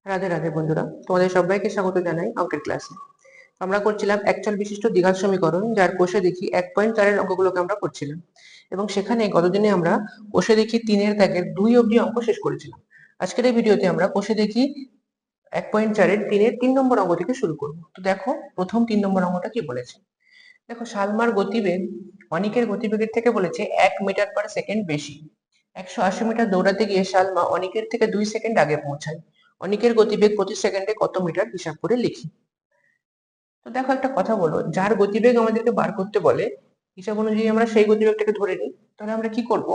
রাধে রাধে বন্ধুরা, তোমাদের সবাইকে স্বাগত জানাই অঙ্কের ক্লাসে। আমরা করছিলাম একচল বিশিষ্ট দ্বিঘাত সমীকরণ, যার কোষে দেখি 1.4 অঙ্কগুলোকে আমরা করছিলাম, এবং সেখানে গতদিনে আমরা কোষে দেখি 3-এর দাগের 2 অবধি অঙ্ক শেষ করেছিলাম। আজকের এই ভিডিওতে আমরা কোষে দেখি 1.4-এর 3-এর 3 নম্বর অঙ্ক থেকে শুরু করব। তো দেখো প্রথম 3 নম্বর অঙ্কটা কি বলেছে। দেখো, সালমার গতিবেগ অনিকের গতিবেগের থেকে বলেছে 1 মিটার পার সেকেন্ড বেশি। 180 মিটার দৌড়াতে গিয়ে সালমা অনিকের থেকে 2 সেকেন্ড আগে পৌঁছায়। অনিকের গতিবেগ প্রতি সেকেন্ডে কত মিটার হিসাব করে লিখি। তো দেখো, একটা কথা বলো, যার গতিবেগ আমাদেরকে বার করতে বলে, হিসাব অনুযায়ী আমরা সেই গতিবেগটাকে ধরে নিই। তাহলে আমরা কি করব,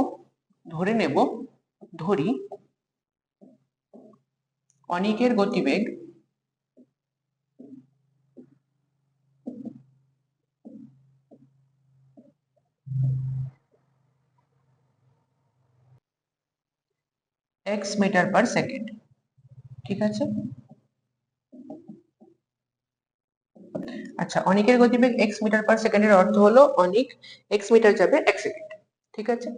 ধরি অনিকের গতিবেগ x মিটার পার সেকেন্ড। ঠিক আছে। আচ্ছা, অনিকের গতিবেগ x মিটার পার সেকেন্ডের অর্থ হলো অনিক x মিটার যাবে 1 সেকেন্ড। ঠিক আছে।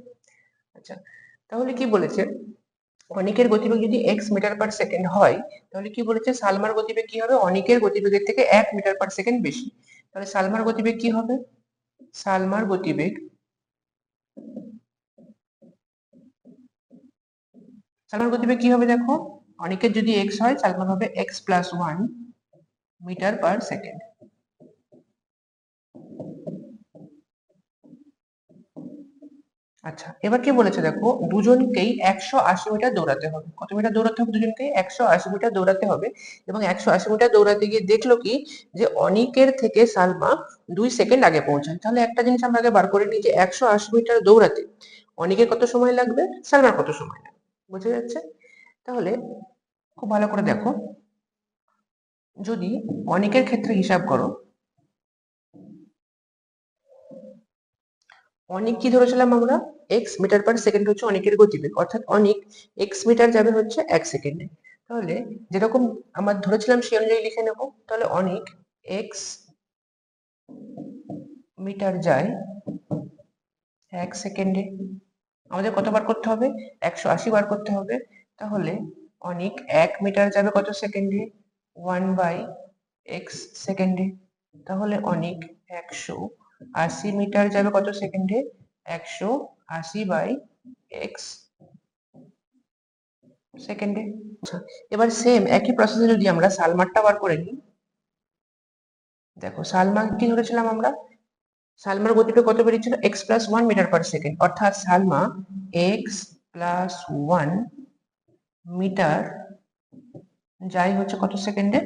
আচ্ছা, তাহলে কি বলেছে, অনিকের গতিবেগ যদি x মিটার পার সেকেন্ড হয়, তাহলে কি বলেছে, সালমার গতিবেগ কি হবে, অনিকের গতিবেগের থেকে 1 মিটার পার সেকেন্ড বেশি। তাহলে সালমার গতিবেগ কি হবে, সালমার গতিবেগ কি হবে, দেখো, অনিকের যদি x হয়, সালমার হবে x plus 1 metre per second. আচ্ছা, এবার কি বলেছে, দেখো, দুজনকেই 180 মিটার দৌড়াতে হবে। কত মিটার দৌড়াতে হবে, দুজনকেই 180 মিটার দৌড়াতে হবে। এবং 180 মিটার দৌড়াতে গিয়ে দেখলো কি, যে অনিকের থেকে সালমা 2 সেকেন্ড আগে পৌঁছায়। তাহলে একটা জিনিস আমরা আগে বার করে নিই, যে 180 মিটার দৌড়াতে অনিকের কত সময় লাগবে, সালমার কত সময় লাগবে। বোঝা যাচ্ছে? তাহলে খুব ভালো করে দেখো, যদি অনিকের ক্ষেত্রে হিসাব করো, অনিক কি ধরেছিলাম আমরা, এক্স মিটার পার সেকেন্ড হচ্ছে অনিকের গতিবেগ, অর্থাৎ অনিক এক্স মিটার যাবে হচ্ছে 1 সেকেন্ডে। তাহলে যেরকম আমরা ধরেছিলাম সেই অনুযায়ী লিখে নেব। তাহলে অনিক এক্স মিটার যায় 1 সেকেন্ডে। আমাদের কত বার করতে হবে, 180 বার করতে হবে। তাহলে অনিক 1 মিটার যাবে কত সেকেন্ডে, 1/x সেকেন্ডে। তাহলে অনিক 180 মিটার যাবে কত সেকেন্ডে, 180/x সেকেন্ডে। আচ্ছা, এবার সেম একই প্রসেসে যদি আমরা সালমারটা বার করে নিই। দেখো, সালমা কি ধরেছিলাম আমরা, সালমার গতিটা কত বেরিয়েছিল, x plus 1 metre per second, অর্থাৎ সালমা এক্স প্লাস 1 মিটার যাই হচ্ছে কত সেকেন্ডে,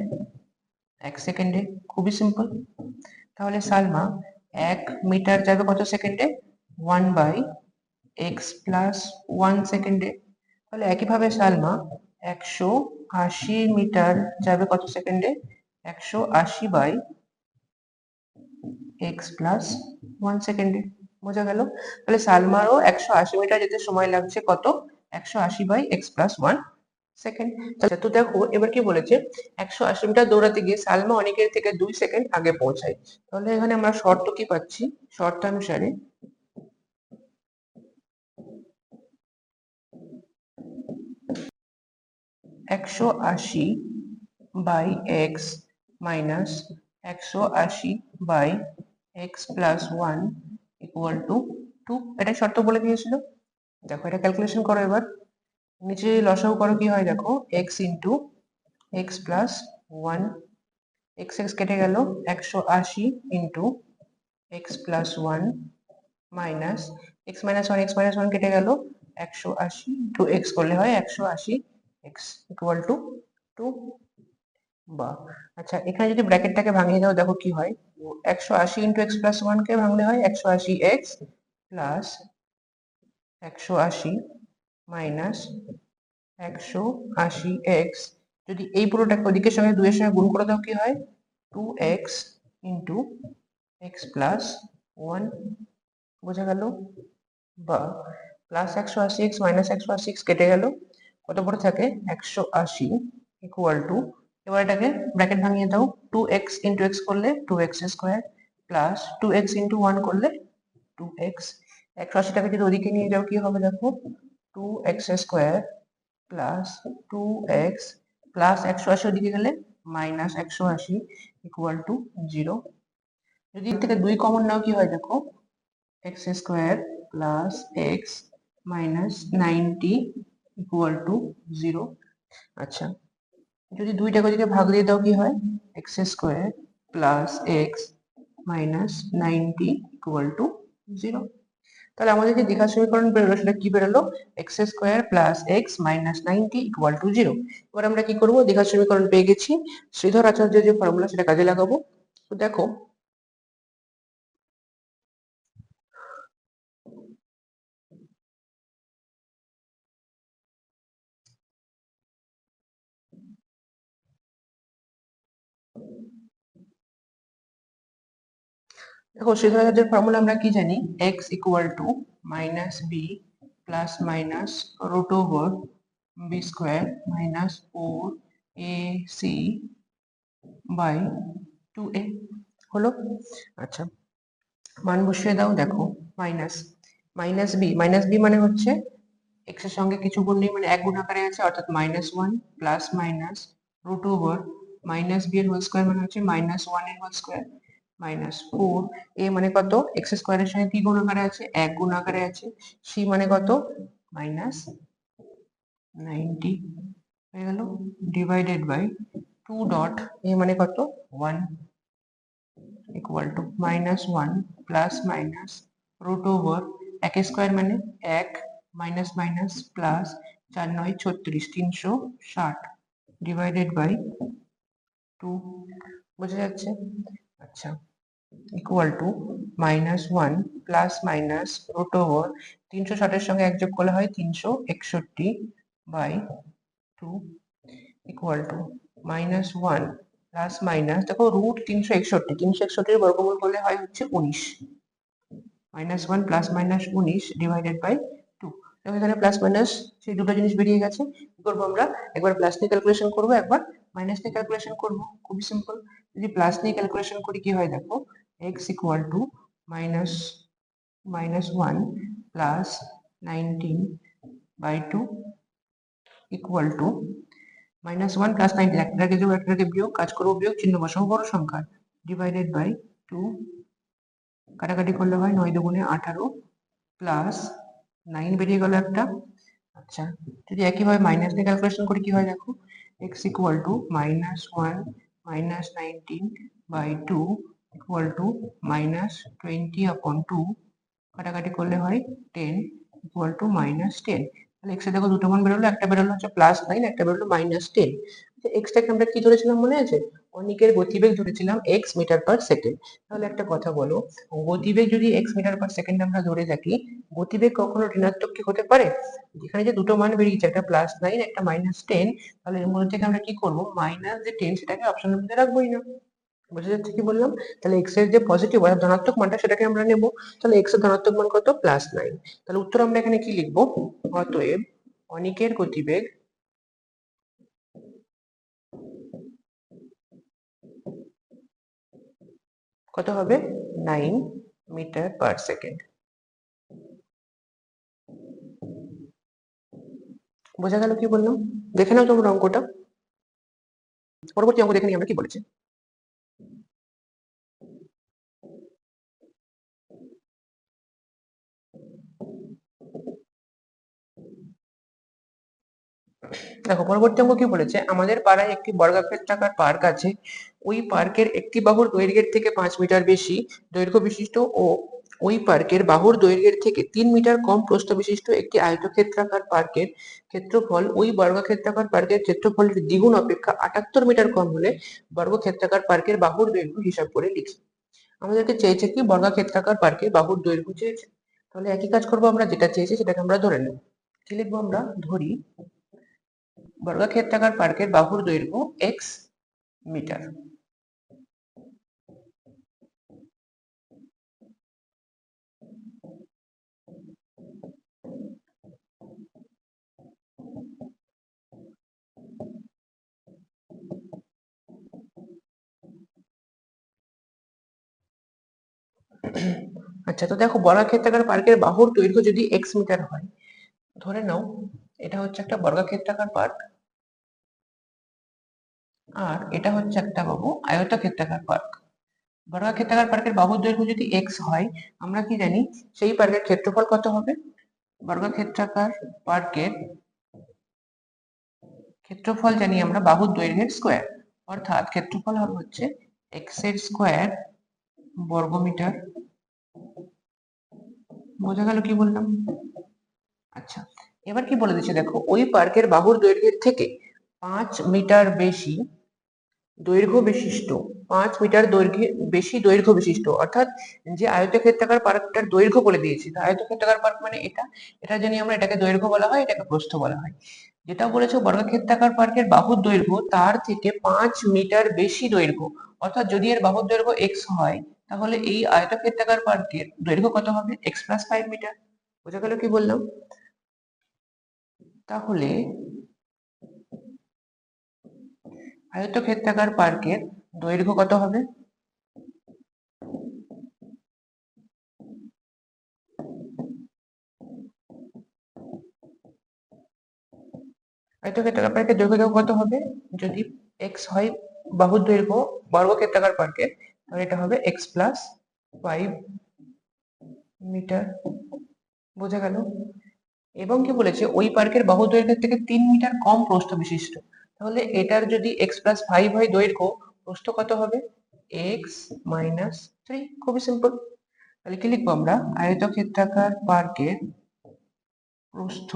1 সেকেন্ডে। খুবই সিম্পল। তাহলে সালমা 1 মিটার যাবে কত সেকেন্ডে, 1/x প্লাস 1 সেকেন্ডে। তাহলে একইভাবে সালমা 180 মিটার যাবে কত সেকেন্ডে, 180/x প্লাস 1 সেকেন্ডে। বোঝা গেল? তাহলে সালমারও 180 মিটার যেতে সময় লাগছে কত, 180/x প্লাস 1 সেকেন্ড। আচ্ছা, তো দেখো এবার কি বলেছে, 180 মিটার দৌড়াতে গিয়ে সালমা অনিকের থেকে 2 সেকেন্ড আগে পৌঁছায়। তাহলে এখানে আমরা শর্ত কি পাচ্ছি, শর্তানুসারে 180/x minus 180/x plus 1 equal two 2। এটা শর্ত বলে দিয়েছিল। দেখো, এটা ক্যালকুলেশন করো এবার। নিচে লসাগু করো, কি হয় দেখো, x into x plus 1, x x কেটে গেল, 180 into x plus 1 minus x minus 1, x minus 1 কেটে গেল, 180 ইন্টু এক্স করলে হয় 180 এক্স ইকুয়াল টু 2। বা আচ্ছা, এখানে যদি ব্র্যাকেটটাকে ভাঙিয়ে দাও, দেখো কি হয়, 180 ইন্টু এক্স প্লাস 1 কে ভাঙলে হয় 180 এক্স প্লাস 180 মাইনাস 180 এক্স। যদি এই পুরোটাকে ওদিকের সঙ্গে 2 এর সঙ্গে গুণ করে দাও, কি হয়, 2x ইন্টু এক্স প্লাস 1। বোঝা গেল? বা প্লাস 180 এক্স মাইনাস 180 এক্স কেটে গেল, কত পড়ে থাকে, 180 ইকুয়াল টু, এবার এটাকে ব্র্যাকেট ভাঙিয়ে দাও, 2x ইন্টু এক্স করলে 2x square plus 2x into 1 করলে 2x। 180টাকে যদি ওদিকে নিয়ে যাও, কি হবে দেখো, 2x square plus 2x plus 180 ওদিকে গেলে মাইনাস 180 ইকুয়াল টু 0। যদি এর থেকে 2 কমন নাও কি হয় দেখো, x square plus x minus 90 equal to 0। আচ্ছা, যদি 2টাকে ওদিকে ভাগ দিয়ে দাও কি হয়, x square plus x minus 90 equal to 0। তাহলে আমাদের যে দ্বিঘাত সমীকরণ বেরোলো সেটা কি বেরোলো, x square plus x minus 90 equal to 0। এবার আমরা কি করবো, দ্বিঘাত সমীকরণ পেয়ে গেছি, শ্রীধর আচার্যের যে ফর্মুলা সেটা কাজে লাগাবো। তো দেখো শ্রীধর আচার্যের ফর্মুলা আমরা কি জানি, x equal to minus b plus minus root over b square minus 4ac by 2a হলো। আচ্ছা, মান বসিয়ে দাও, দেখো মাইনাস মাইনাস বি মানে হচ্ছে এক্স এর সঙ্গে কিছু গুণ নেই, মানে এক গুণ আকারে আছে, অর্থাৎ -1 plus minus root over minus b এর হোল স্কোয়ার মানে হচ্ছে -1 এর হোল স্কোয়ার মাইনাস 4 এ মানে কত, এক্স স্কোয়ারের সঙ্গে কি গুণ আকারে আছে, এক গুণ আকারে আছে, সি মানে কত মাইনাস 90 হয়ে গেল, ডিভাইডেড বাই 2 ডট এ মানে কত 1 equal to -1 plus minus root over এক স্কোয়ার মানে এক minus minus plus 4 9 36 360 divided by 2, বোঝা যাচ্ছে। আচ্ছা, equal to -1 plus minus root over 360 এর সঙ্গে এক যোগ করলে হয় 361 by 2 equal to -1 plus minus, দেখো রুট 361 এর বর্গমূল করলে হয় হচ্ছে 19, -1 প্লাস মাইনাস 19 ডিভাইডেড বাই 2। দেখো এখানে প্লাস মাইনাস সেই দুটো জিনিস বেরিয়ে গেছে। কি করবো আমরা, একবার প্লাস নিয়ে ক্যালকুলেশন করবো, একবার মাইনাস নিয়ে ক্যালকুলেশন করবো, খুবই সিম্পল। যদি প্লাস নিয়ে ক্যালকুলেশন করি কি হয় দেখো, x equal to -1 plus 19 by 2 equal to -1 plus 19, একটাকে যোগ একটাকে বিয়োগ, কাজ করবো বিয়োগ, চিহ্ন বসাবো বড় সংখ্যা, ডিভাইডেড বাই 2, কাটাকাটি করলে হয় 9 দুগুণে 18 প্লাস 9 বেরিয়ে গেল একটা। আচ্ছা, যদি একইভাবে মাইনাস দিয়ে ক্যালকুলেশন করি কি হয় দেখো, x equal to -1 minus 19 by 2 equal to -20/2, কাটাকাটি করলে হয় 10 ইকুয়াল টু -10। তাহলে x এ দেখো দুটো মান বেরোলো, একটা বেরোলো হচ্ছে +9, একটা বেরোলো -10। x টাকে আমরা কি ধরেছিলাম মনে আছে, অনিকের গতিবেগ ধরেছিলাম x মিটার পার সেকেন্ড। তাহলে একটা কথা বলো, গতিবেগ যদি x মিটার পার সেকেন্ড আমরা ধরে থাকি, গতিবেগ কখনো ঋণাত্মক কি হতে পারে? এখানে যে দুটো মান বেরিয়েছে, একটা +9 একটা -10, তাহলে এর মধ্যে থেকে আমরা কি করবো, মাইনাস যে 10 সেটাকে অপশনের মধ্যে রাখবোই না। বোঝা যাচ্ছে কি বললাম? তাহলে x এর যে পজিটিভ অর্থাৎ ধনাত্মক মানটা সেটাকে আমরা নেব। তাহলে x এর ধনাত্মক মান কত, +9। তাহলে উত্তর আমরা এখানে কি লিখবো, অতএব অনিকের গতিবেগ কত হবে, 9 মিটার পার সেকেন্ড। বোঝা গেল কি বললাম? দেখে নাও তোমরা অঙ্কটা, পরবর্তী অঙ্ক দেখে নিই আমরা কি বলেছে। দেখো পরবর্তী অঙ্ক কি বলেছে, আমাদের পাড়ায় একটি বর্গাকার পার্ক আছে, ওই পার্কের একটি বাহুর দৈর্ঘ্যের থেকে 5 মিটার বেশি দৈর্ঘ্য বিশিষ্ট ও ওই পার্কের বাহুর দৈর্ঘ্যের থেকে 3 মিটার কম প্রস্থ বিশিষ্ট একটি আয়তক্ষেত্রাকার পার্কের ক্ষেত্রফল ওই বর্গক্ষেত্রাকার পার্কের ক্ষেত্রফলের দ্বিগুণ অপেক্ষা 78 মিটার কম হলে বর্গক্ষেত্রাকার পার্কের বাহুর দৈর্ঘ্য হিসাব করে লিখি। আমাদেরকে চেয়েছে কি, বর্গক্ষেত্রাকার পার্কের বাহুর দৈর্ঘ্য চেয়েছে। তাহলে একই কাজ করবো, আমরা যেটা চেয়েছি সেটাকে আমরা ধরে নেব। কি লিখবো আমরা, ধরি বর্গক্ষেত্রাকার পার্কের বাহুর দৈর্ঘ্য x মিটার। আচ্ছা, তো দেখো বর্গক্ষেত্রাকার পার্কের বাহুর দৈর্ঘ্য যদি x মিটার হয়, ধরে নাও এটা হচ্ছে একটা বর্গক্ষেত্রাকার পার্ক, আর এটা হচ্ছে একটা পাবো আয়তক্ষেত্রাকার পার্ক। বর্গাক্ষেত্রাকার পার্কের বাহুর দৈর্ঘ্য যদি এক্স হয়, আমরা কি জানি সেই পার্কের ক্ষেত্রফল কত হবে? বর্গাক্ষেত্রাকার পার্কের ক্ষেত্রফল জানি আমরা বাহুর দৈর্ঘ্যের স্কোয়ার, অর্থাৎ ক্ষেত্রফল হবে হচ্ছে এক্স এর স্কোয়ার বর্গমিটার। বোঝা গেল কি বললাম? আচ্ছা, এবার কি বলে দিচ্ছে দেখো, ওই পার্কের বাহুর দৈর্ঘ্যের থেকে 5 মিটার বেশি দৈর্ঘ্য বিশিষ্ট, 5 মিটার বেশি দৈর্ঘ্য বিশিষ্ট, অর্থাৎ যে আয়তক্ষেত্রাকার পার্কটার দৈর্ঘ্য বলে দিয়েছি, আয়তক্ষেত্রাকার পার্ক মানে এটা জানি আমরা, এটাকে দৈর্ঘ্য বলা হয়, এটাকে প্রস্থ বলা হয়। যেটা বলেছে বর্গক্ষেত্রাকার পার্কের বাহুর দৈর্ঘ্য তার থেকে 5 মিটার বেশি দৈর্ঘ্য, অর্থাৎ যদি এর বাহুর দৈর্ঘ্য এক্স হয়, তাহলে এই আয়তক্ষেত্রাকার পার্কের দৈর্ঘ্য কত হবে? X plus 5 metre. বোঝা গেল কি বললাম? তাহলে আয়তক্ষেত্রাকার পার্কের দৈর্ঘ্য কত হবে? আয়তক্ষেত্রাকার পার্কের দৈর্ঘ্য কত হবে? যদি এক্স হয় বাহুর দৈর্ঘ্য বর্গক্ষেত্রাকার পার্কের, তাহলে এটা হবে এক্স প্লাস 5 মিটার। বোঝা গেল? এবং কি বলেছে, ওই পার্কের বাহু দৈর্ঘ্যের থেকে 3 মিটার কম প্রস্থ বিশিষ্ট। তাহলে এটার যদি এক্স প্লাস 5 হয় দৈর্ঘ্য, প্রস্থ কত হবে? X minus 3। খুবই সিম্পল। তাহলে কি লিখবো আমরা? আয়তক্ষেত্রাকার পার্কের প্রস্থ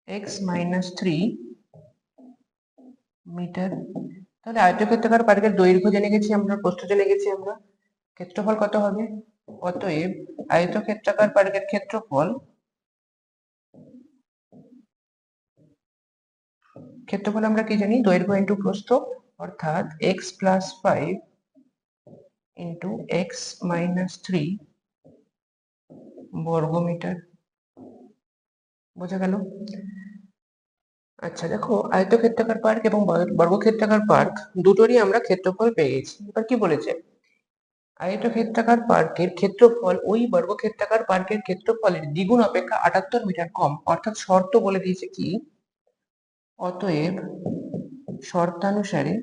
এক্স মাইনাস 3 মিটার। তাহলে আয়তক্ষেত্রাকার পার্কের দৈর্ঘ্য জেনে গেছি আমরা, প্রস্থ জেনে গেছি আমরা, ক্ষেত্রফল কত হবে? অতএব আয়তক্ষেত্রাকার পার্কের ক্ষেত্রফল আমরা কি জানি? দৈর্ঘ্য ইন্টু প্রস্থ, অর্থাৎ x plus 5 into x minus 3 বর্গমিটার। বোঝা গেল? আচ্ছা দেখো, আয়তক্ষেত্রাকার পার্ক এবং বর্গক্ষেত্রাকার পার্ক দুটোরই আমরা ক্ষেত্রফল পেয়ে গেছি। এবার কি বলেছে? আয়তক্ষেত্রাকার পার্কের ক্ষেত্রফল ওই বর্গক্ষেত্রাকার পার্কের ক্ষেত্রফলের দ্বিগুণ অপেক্ষা 78 মিটার কম, অর্থাৎ শর্ত বলে দিয়েছে কি, অতএব শর্তানুসারে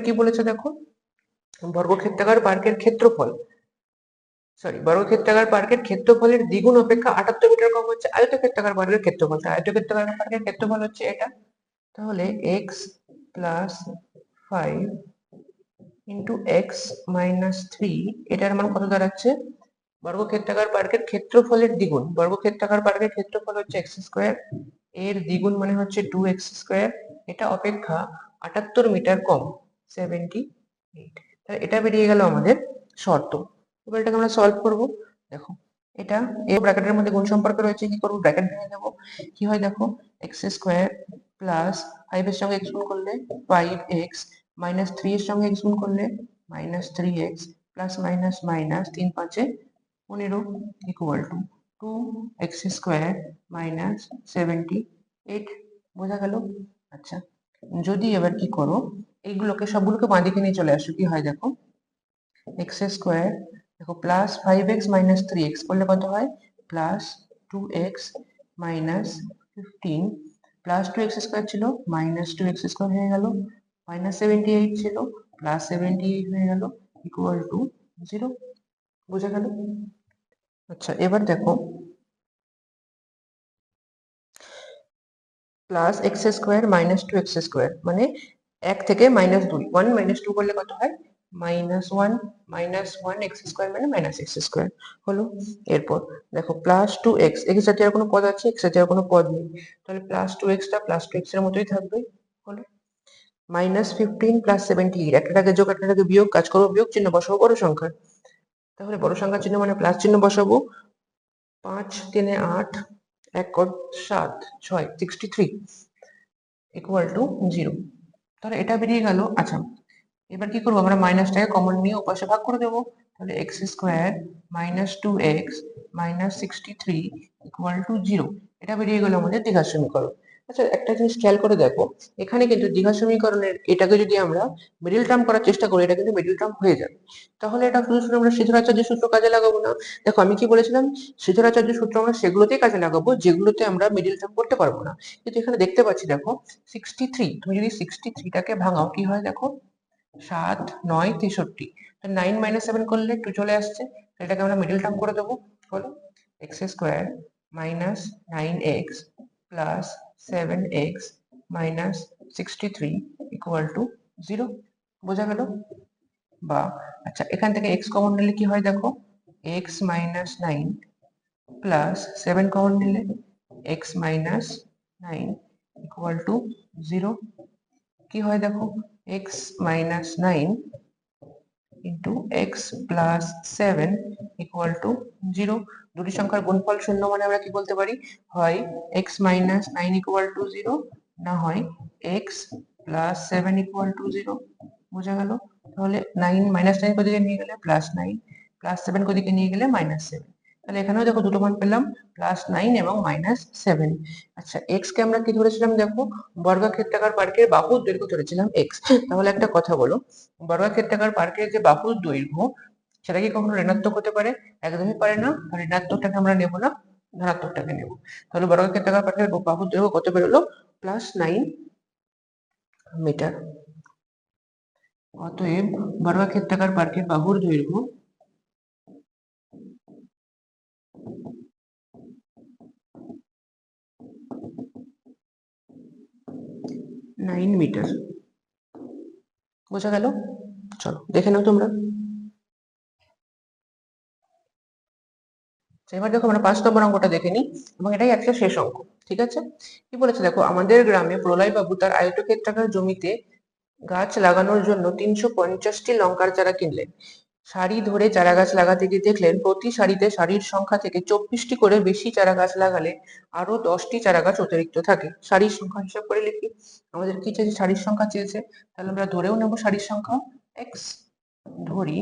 কি বলেছে দেখো, বর্গক্ষেত্রাকার পার্কের ক্ষেত্রফলের দ্বিগুণ অপেক্ষা 78 মিটার কম হচ্ছে আয়তক্ষেত্রাকার পার্কের ক্ষেত্রফল। আয়তক্ষেত্রাকার পার্কের ক্ষেত্রফল হচ্ছে এটা। তাহলে x plus 5 into x minus 3, এটার মান কত দাঁড়াচ্ছে? বর্গক্ষেত্রাকার পার্কের ক্ষেত্রফলের দ্বিগুণ, বর্গক্ষেত্রাকার পার্কের ক্ষেত্রফল হচ্ছে এক্স স্কোয়ার, এর দ্বিগুণ মানে হচ্ছে 2x স্কোয়ার, এটা অপেক্ষা 78 মিটার কম, 78। তাহলে এটা বেরিয়ে গেল আমাদের শর্ত। এবার এটাকে আমরা সলভ করব। দেখো, এটা এই ব্র্যাকেটের মধ্যে গুণ সম্পর্ক রয়েছে, কি করব? ব্র্যাকেট ভেঙে দেবো। কি হয় দেখো, এক্স স্কোয়ার প্লাস 5 এর সঙ্গে এক্স গুণ করলে 5x মাইনাস 3 এর সঙ্গে এক্স গুণ করলে minus 3x plus minus minus 3 5 15 equal to 2x square minus 78। বোঝা গেল? আচ্ছা, যদি এবার কি করো, এইগুলোকে সবগুলোকে বাঁদিকে নিয়ে চলে আসো, কি হয় দেখো, এক্স স্কোয়ার দেখো প্লাস 5x মাইনাস 3x করলে কত হয়? Plus 2x minus 15 plus 2x square ছিল মাইনাস 2x স্কোয়ার হয়ে গেল, মাইনাস 78 ছিল প্লাস 78 হয়ে গেল, ইকুয়াল টু 0। বোঝা গেল? আচ্ছা, এবার দেখো, plus x square minus 2x square মানে 1 থেকে মাইনাস 2, 1 মাইনাস 2 করলে কত হয়? -1 -1 এক্স স্কোয়ার মানে মাইনাস এক্স স্কোয়ার হলো। এরপর দেখো প্লাস 2x, এর সাথে আর কোনো পদ আছে? এক্স সাথে আর কোনো পদ নেই, তাহলে প্লাস 2x টা প্লাস 2x এর মতোই থাকবে। হলো মাইনাস 15 প্লাস 78, একটাকে যোগ একটাকে বিয়োগ, কাজ করবো বিয়োগ চিহ্ন, বসাবো বড় সংখ্যা। তাহলে বড় সংখ্যা চিহ্ন মানে প্লাস চিহ্ন বসাবো। 5 3 8 1 7 6 63 ইকুয়াল টু 0। তাহলে এটা বেরিয়ে গেল। আচ্ছা, এবার কি করবো আমরা? মাইনাসটাকে কমন নিয়ে ওপাশে ভাগ করে দেবো। তাহলে x square minus 2x minus 63 equal to 0। এটা বেরিয়ে গেল আমাদের দ্বিঘাত সমীকরণ। আচ্ছা, একটা জিনিস খেয়াল করে দেখো, এখানে কিন্তু দ্বিঘাত সমীকরণের এটাকে যদি আমরা মিডল টার্ম করার চেষ্টা করি, এটা কিন্তু মিডল টার্ম হয়ে যাবে। তাহলে এটা শুধু শুধু আমরা শ্রীধরাচার্য সূত্র কাজে লাগাবো না। দেখো আমি কি বলেছিলাম, শ্রীধরাচার্য সূত্র আমরা সেগুলোতেই কাজে লাগাবো যেগুলোতে আমরা মিডল টার্ম করতে পারবো না। কিন্তু এখানে দেখতে পাচ্ছি, দেখো 63, তুমি যদি 63টাকে ভাঙাও কি হয় দেখো, 7, 9, 63। তো 9 - 7 করলে 2 চলে আসছে, এটাকে আমরা মিডল টার্ম করে দেবো। বলো, x square minus 9x plus 7x minus 63 equal to 0। বোঝা গেল? বা আচ্ছা, এখান থেকে x কমন নিলে কি হয় দেখো, x মাইনাস 9 প্লাস 7 কমন নিলে x মাইনাস 9 ইকুয়াল টু 0। কি হয় দেখো, x minus 9 into x plus 7 equal to 0। দুটি সংখ্যার গুণফল শূন্য মানে আমরা কি বলতে পারি, হয় x মাইনাস 9 ইকুয়াল টু 0, না হয় x প্লাস 7 ইকুয়াল টু 0। বোঝা গেল? তাহলে 9 - 9 কোদিকে নিয়ে গেলে প্লাস 9, প্লাস 7 কোদিকে নিয়ে গেলে -7। তাহলে এখানেও দেখো দুটো মান পেলাম, +9 এবং -7। আচ্ছা, x কে আমরা কি ধরেছিলাম দেখো, বর্গাক্ষেত্রাকার পার্কের বাহুর দৈর্ঘ্য ধরেছিলাম x। তাহলে একটা কথা বলো, বর্গাক্ষেত্রাকার পার্কের যে বাহুর দৈর্ঘ্য, সেটা কি কখনো ঋণাত্মক হতে পারে? একদমই পারে না। তাহলে ঋণাত্মকটাকে আমরা নেব না, ধনাত্মকটাকে নেব। তাহলে বর্গাক্ষেত্রাকার পার্কের বাহুর দৈর্ঘ্য কত বেরোলো, +9 মিটার। অতএব বর্গাক্ষেত্রাকার পার্কের বাহুর দৈর্ঘ্য 9 মিটার। বোঝা গেল? চলো দেখে নাও তোমরা। এবার দেখো আমরা 5 নম্বর অঙ্কটা দেখে নিই, এবং এটাই আজকে শেষ অঙ্ক। ঠিক আছে? কি বলেছে দেখো, আমাদের গ্রামে প্রলয় বাবু তার আয়তক্ষেত্রাকার জমিতে গাছ লাগানোর জন্য 350টি লঙ্কার চারা কিনলেন। সারি ধরে চারা গাছ লাগাতে গিয়ে দেখলেন প্রতি সারিতে সারির সংখ্যা থেকে 24টি করে বেশি চারা গাছ লাগালে আরো 10টি চারা গাছ অতিরিক্ত থাকে। সারির সংখ্যা হিসাব করে লিখি। আমাদের কি চেয়েছে, সারির সংখ্যা চেয়েছে, তাহলে আমরা ধরেও নেব সারির সংখ্যা x। ধরি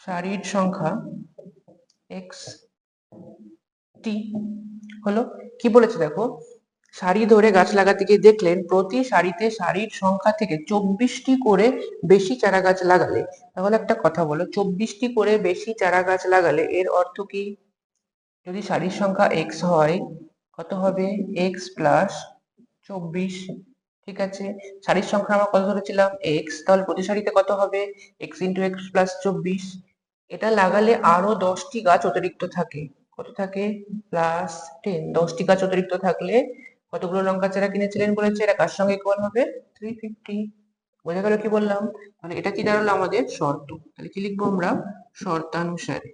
সারির সংখ্যা x টি হলো। কি বলেছে দেখো, সারি ধরে গাছ লাগাতে গিয়ে দেখলেন প্রতি সারিতে সারির সংখ্যা থেকে 24টি করে বেশি চারা গাছ লাগালে। তাহলে একটা কথা বলো, 24টি করে বেশি চারা গাছ লাগালে এর অর্থ কি? যদি সারির সংখ্যা x হয়, কত হবে, x প্লাস 24। ঠিক আছে, সারির সংখ্যা আমরা কত ধরেছিলাম, x, তাহলে প্রতি সারিতে কত হবে, x ইন্টু x প্লাস 24। এটা লাগালে আরো 10টি গাছ অতিরিক্ত থাকে। কত থাকে, +10। 10টি গাছ অতিরিক্ত থাকলে কতগুলো লঙ্কা চারা কিনেছিলেন বলেছে, এটা কার সঙ্গে ইকুয়াল হবে, 350। বোঝা গেল কি বললাম? মানে এটা কি দাঁড়ালো, আমাদের শর্ত। তাহলে কি লিখবো আমরা, শর্তানুসারে।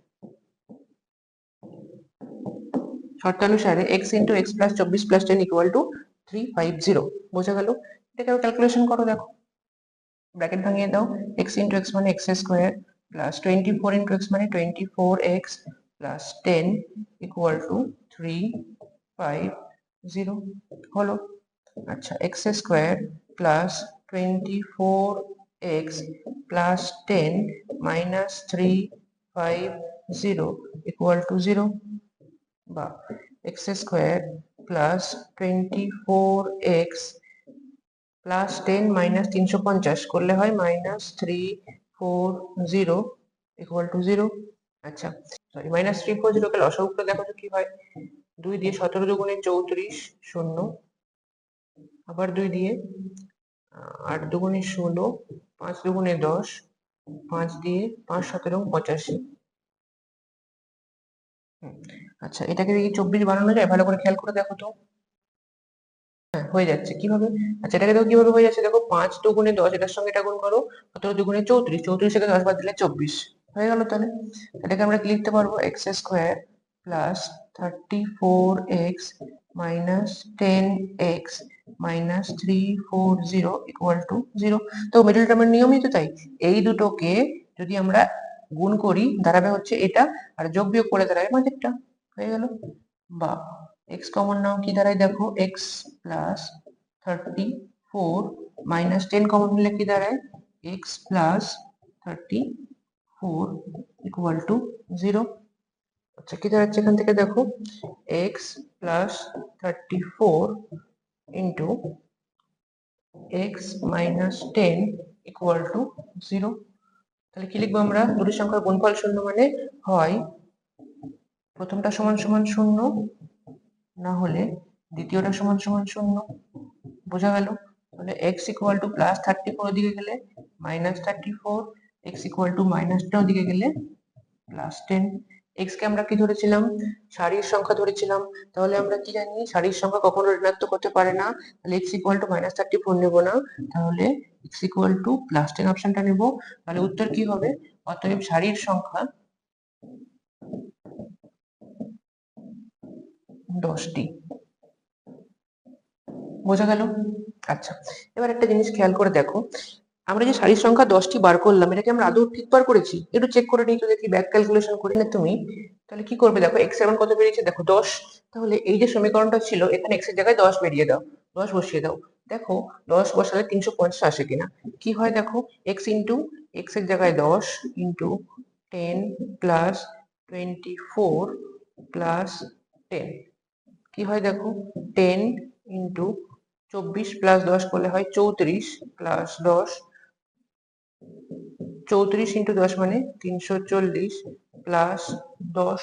শর্তানুসারে x into x plus 24 plus 10 equal to 350। বোঝা গেল? এটাকে ক্যালকুলেশন করো, দেখো ব্র্যাকেট ভাঙিয়ে দাও, x ইন্টু x মানে x square plus 24 into x মানে 24x প্লাস 10 ইকুয়াল টু 350 হলো। আচ্ছা, x square plus 24x plus 10 minus 350 equal to 0। বা x square plus 24x plus 10 minus 350 করলে হয় -340 ইকুয়াল টু 0। আচ্ছা, সরি, -340 কে লসাগু করে দেখো তো কি হয়। 2 দিয়ে 17 দুগুণে 34 শূন্য, আবার 2 দিয়ে 8 দুগুণে 16, 5 দুগুণে 10, 5 দিয়ে 5 17 85। আচ্ছা, এটাকে দেখি 24 বানানো যায়, ভালো করে খেয়াল করে দেখো তো। হ্যাঁ, হয়ে যাচ্ছে কিভাবে। আচ্ছা, এটাকে দেখো কিভাবে হয়ে যাচ্ছে, দেখো 5 দুগুণে 10, এটার সঙ্গে এটা গুণ করো, 17 দুগুণে 34, 34 থেকে 10 বাদ দিলে 24 হয়ে গেল। তাহলে এটাকে আমরা কি লিখতে পারবো, x square plus 34x minus 10x minus 340 equal to 0। তো মিডল টার্মের নিয়মই তো তাই, এই দুটোকে যদি আমরা গুণ করি দাঁড়াবে হচ্ছে এটা, আর যোগ বিয়োগ করে দাঁড়াবে মাঝেরটা। হয়ে গেল। বা x কমন নাও, কি দাঁড়ায় দেখো, x প্লাস 34 মাইনাস 10 কমন নিলে কি দাঁড়ায়, x প্লাস 34 ইকুয়াল টু 0। আচ্ছা, কি দাঁড়াচ্ছে এখান থেকে দেখো, x plus 34 into x minus 10 equal to 0। তাহলে কি লিখবো আমরা? দুটি সংখ্যার গুণফল শূন্য মানে হয় প্রথমটা সমান সমান শূন্য, না হলে দ্বিতীয়টা সমান সমান শূন্য। বোঝা গেল? তাহলে x ইকুয়াল টু প্লাস 34 দিকে গেলে minus 34, x equal to minus 10 দিকে গেলে প্লাস 10। x কে আমরা কি ধরেছিলাম? সারির সংখ্যা ধরেছিলাম। তাহলে আমরা কি জানি? সারির সংখ্যা কখনো ঋণাত্মক হতে পারে না। তাহলে x ইকুয়াল টু মাইনাস 34 নেব না, তাহলে x ইকুয়াল টু প্লাস 10 অপশনটা নেব। তাহলে উত্তর কি হবে? অতএব সারির সংখ্যা 10টি। বোঝা গেল? আচ্ছা, এবার একটা জিনিস খেয়াল করে দেখো, আমরা যে সারির সংখ্যা 10টি বার করলাম, এটাকে আমরা আদৌ ঠিক বার করেছি? একটু চেক করে নিই তো দেখি, ব্যাক ক্যালকুলেশন করে না তুমি। তাহলে কি করবে দেখো, x এর মান কত বেরিয়েছে দেখো 10। তাহলে এই যে সমীকরণটা ছিল, এখানে x এর জায়গায় 10 বেরিয়ে দাও, 10 বসিয়ে দাও। দেখো 10 বসালে 350 আসে কিনা। কি হয় দেখো, x ইন্টু x এর জায়গায় 10 ইন্টু 10 প্লাস 24 প্লাস 10, কি হয় দেখো, 10 ইন্টু 24 প্লাস 10 করলে হয় 34 প্লাস 10, 34 ইন্টু 10 মানে 340 প্লাস 10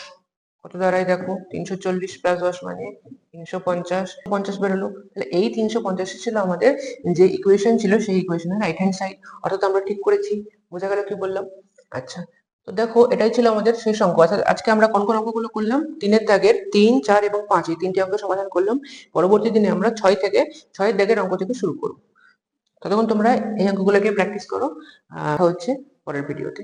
কত দাঁড়ায় দেখো, 340 প্লাস 10 মানে 350, 50 বেরোলো। তাহলে এই 350 ছিল আমাদের যে ইকুয়েশন ছিল, সেই ইকুয়েশনের রাইট হ্যান্ড সাইড, অর্থাৎ আমরা ঠিক করেছি। বোঝা গেল কি বললাম? আচ্ছা, তো দেখো এটাই ছিল আমাদের শেষ অঙ্ক। অর্থাৎ আজকে আমরা কোন কোন অঙ্কগুলো করলাম? 3-এর দাগের 3, 4 এবং 5 এই তিনটি অঙ্ক সমাধান করলাম। পরবর্তী দিনে আমরা 6 দাগের অঙ্ক থেকে শুরু করব। ততক্ষণ তোমরা এই অঙ্কগুলোকে প্র্যাকটিস করো। হচ্ছে পরের ভিডিওতে।